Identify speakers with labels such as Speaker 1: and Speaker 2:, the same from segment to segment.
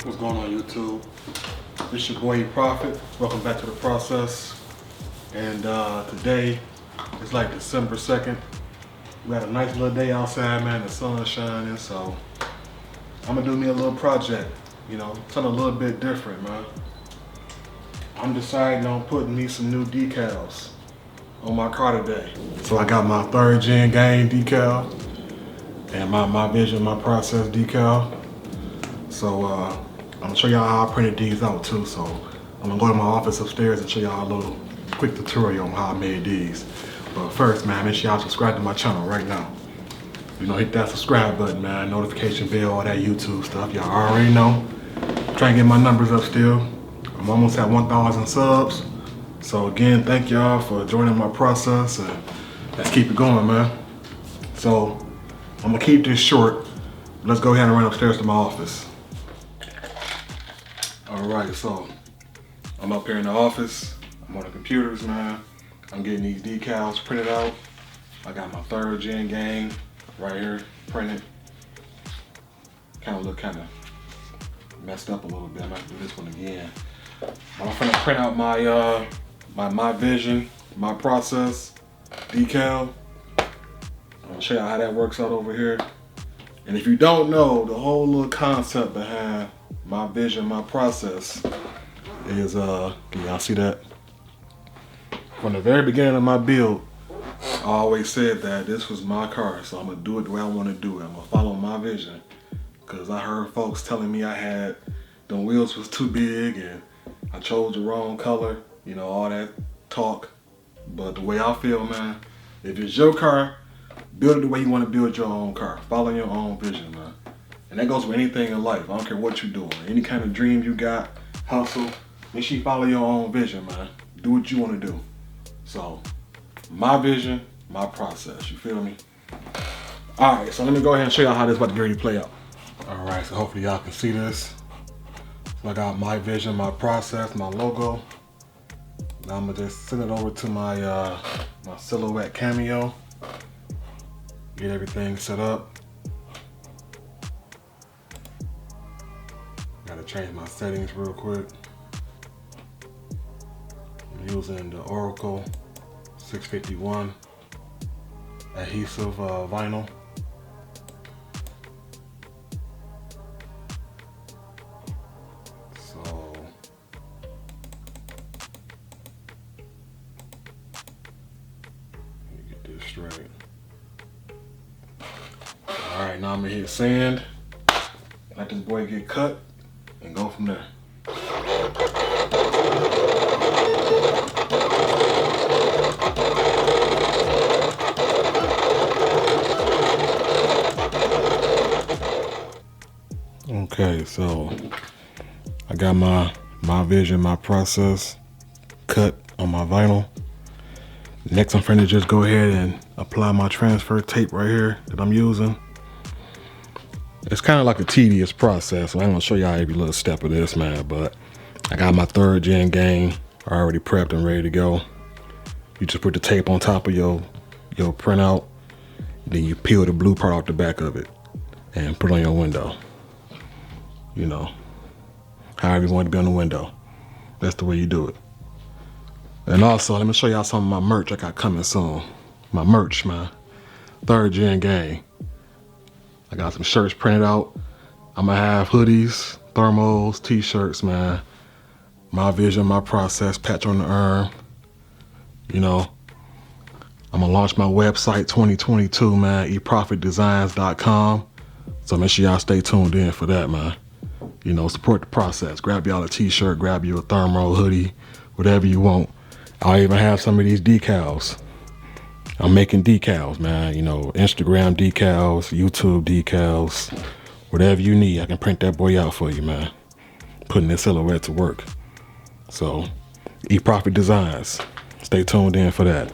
Speaker 1: What's going on, YouTube? This your boy eprofit. Welcome back to the process. And today it's like December 2nd. We had a nice little day outside, man. The sun is shining, so I'm gonna do me a little project. You know, something a little bit different, man. I'm deciding on putting me some new decals on my car today. So I got my 3rd gen game decal and my vision, my process decal. So I'm gonna show y'all how I printed these out too. So I'm gonna go to my office upstairs and show y'all a little quick tutorial on how I made these. But first, man, make sure y'all subscribe to my channel right now. You know, hit that subscribe button, man, notification bell, all that YouTube stuff. Y'all already know. Trying to get my numbers up still. I'm almost at 1,000 subs. So again, thank y'all for joining my process, and let's keep it going, man. So I'm gonna keep this short. Let's go ahead and run upstairs to my office. All right, so I'm up here in the office. I'm on the computers, man. I'm getting these decals printed out. I got my 3rd gen game right here printed. Kind of look kind of messed up a little bit. I might do this one again. I'm gonna print out my my vision, my process decal. I'm gonna show you how that works out over here. And if you don't know, the whole little concept behind my vision, my process is, can y'all see that? From the very beginning of my build, I always said that this was my car, so I'm gonna do it the way I wanna do it. I'm gonna follow my vision. Cause I heard folks telling me I had, the wheels was too big and I chose the wrong color, you know, all that talk. But the way I feel, man, if it's your car, build it the way you wanna build your own car. Follow your own vision, man. And that goes with anything in life. I don't care what you're doing. Any kind of dream you got, hustle, make sure you follow your own vision, man. Do what you want to do. So, my vision, my process. You feel me? All right, so let me go ahead and show y'all how this about to get ready to play out. All right, so hopefully y'all can see this. So I got my vision, my process, my logo. Now I'm gonna just send it over to my my silhouette Cameo. Get everything set up. Gotta change my settings real quick. I'm using the Oracle 651 adhesive vinyl. So let me get this straight. All right, now I'm gonna hit sand. Let this boy get cut and go from there. Okay, so I got my vision, my process cut on my vinyl. Next, I'm finna just go ahead and apply my transfer tape right here that I'm using. It's kind of like a tedious process, so I ain't gonna show y'all every little step of this, man, but I got my 3rd gen game already prepped and ready to go. You just put the tape on top of your printout, then you peel the blue part off the back of it and put it on your window. You know, however you want it to be on the window. That's the way you do it. And also, let me show y'all some of my merch I got coming soon. My merch, man. 3rd gen game. I got some shirts printed out. I'm gonna have hoodies, thermals, t-shirts, man. My vision, my process, patch on the arm. You know, I'm gonna launch my website 2022, man, eprofitdesigns.com. So make sure y'all stay tuned in for that, man. You know, support the process. Grab y'all a t-shirt, grab you a thermal, hoodie, whatever you want. I'll even have some of these decals. I'm making decals, man. You know, Instagram decals, YouTube decals, whatever you need. I can print that boy out for you, man. Putting this silhouette to work. So, eprofit designs. Stay tuned in for that.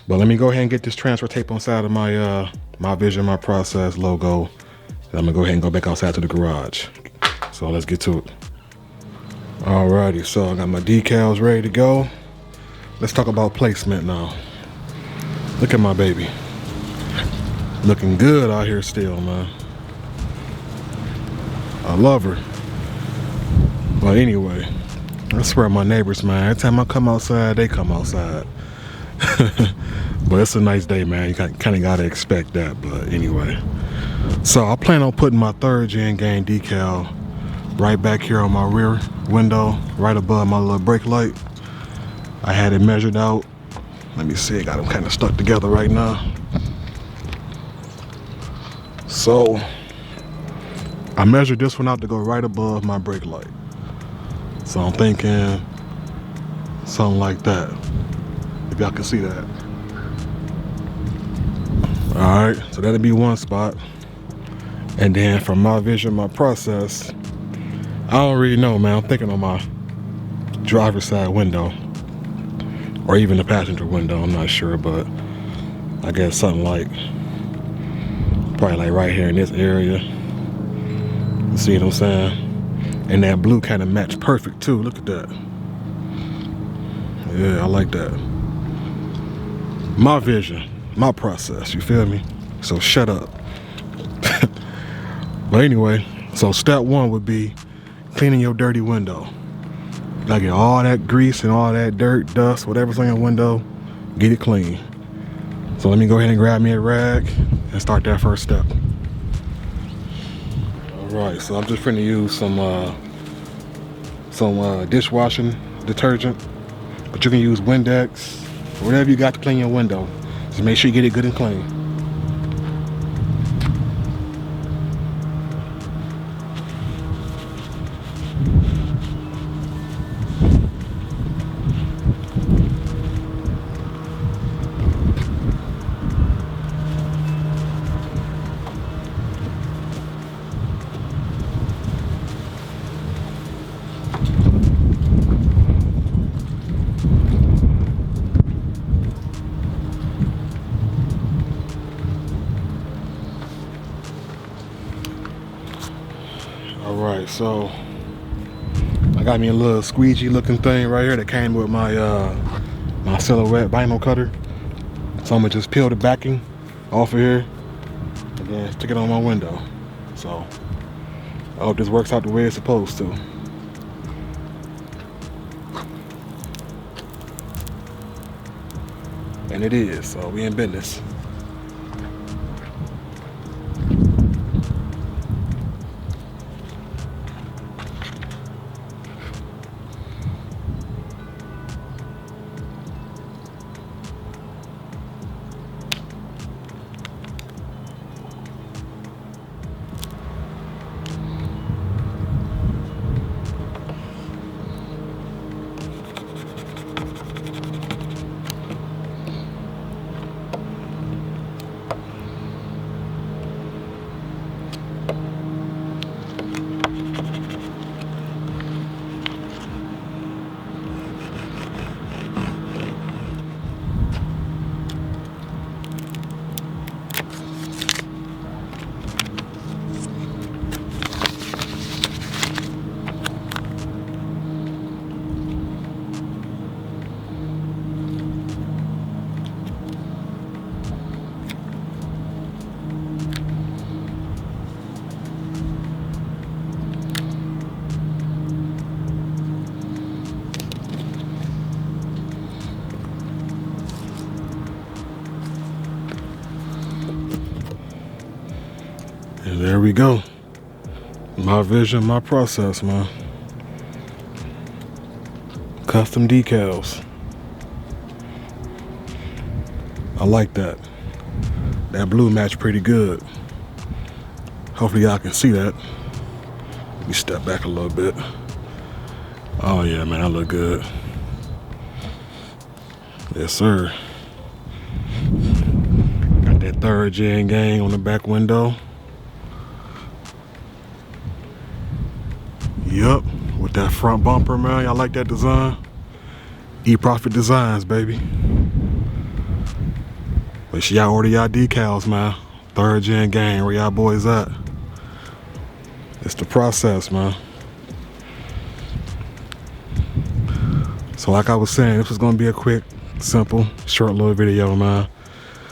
Speaker 1: But let me go ahead and get this transfer tape on side of my my vision, my process logo. And I'm gonna go ahead and go back outside to the garage. So let's get to it. Alrighty, so I got my decals ready to go. Let's talk about placement now. Look at my baby. Looking good out here still, man. I love her. But anyway, I swear my neighbors, man, every time I come outside, they come outside. But it's a nice day, man. You kind of gotta expect that. But anyway, so I plan on putting my 3rd gen gang decal right back here on my rear window, right above my little brake light. I had it measured out. Let me see, I got them kind of stuck together right now. So I measured this one out to go right above my brake light. So I'm thinking something like that, if y'all can see that. All right, so that'll be one spot. And then from my vision, my process, I don't really know, man. I'm thinking on my driver's side window, or even the passenger window, I'm not sure, but I guess something like, probably like right here in this area. You see what I'm saying? And that blue kind of matched perfect too, look at that. Yeah, I like that. My vision, my process, you feel me? So shut up. But anyway, so step 1 would be cleaning your dirty window. You gotta get all that grease and all that dirt, dust, whatever's on your window, get it clean. So let me go ahead and grab me a rag and start that first step. All right, so I'm just finna use some dishwashing detergent, but you can use Windex, whatever you got to clean your window. Just make sure you get it good and clean. Alright, so I got me a little squeegee looking thing right here that came with my my silhouette vinyl cutter. So I'm gonna just peel the backing off of here and then stick it on my window. So I hope this works out the way it's supposed to. And it is, so we in business. And there we go. My vision, my process, man. Custom decals. I like that. That blue match pretty good. Hopefully y'all can see that. Let me step back a little bit. Oh yeah, man, I look good. Yes, sir. Got that 3rd gen gang on the back window. Yup, with that front bumper, man. Y'all like that design? Eprofit designs, baby. Make sure y'all order y'all decals, man. 3rd gen gang, where y'all boys at? It's the process, man. So like I was saying, this was gonna be a quick, simple, short little video, man.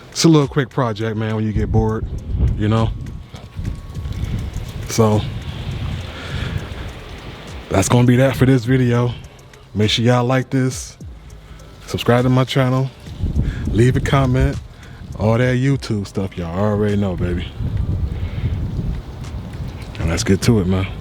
Speaker 1: It's a little quick project, man, when you get bored, you know? So That's gonna be that for this video. Make sure y'all like this, subscribe to my channel, leave a comment, all that YouTube stuff y'all already know, baby. And let's get to it, man.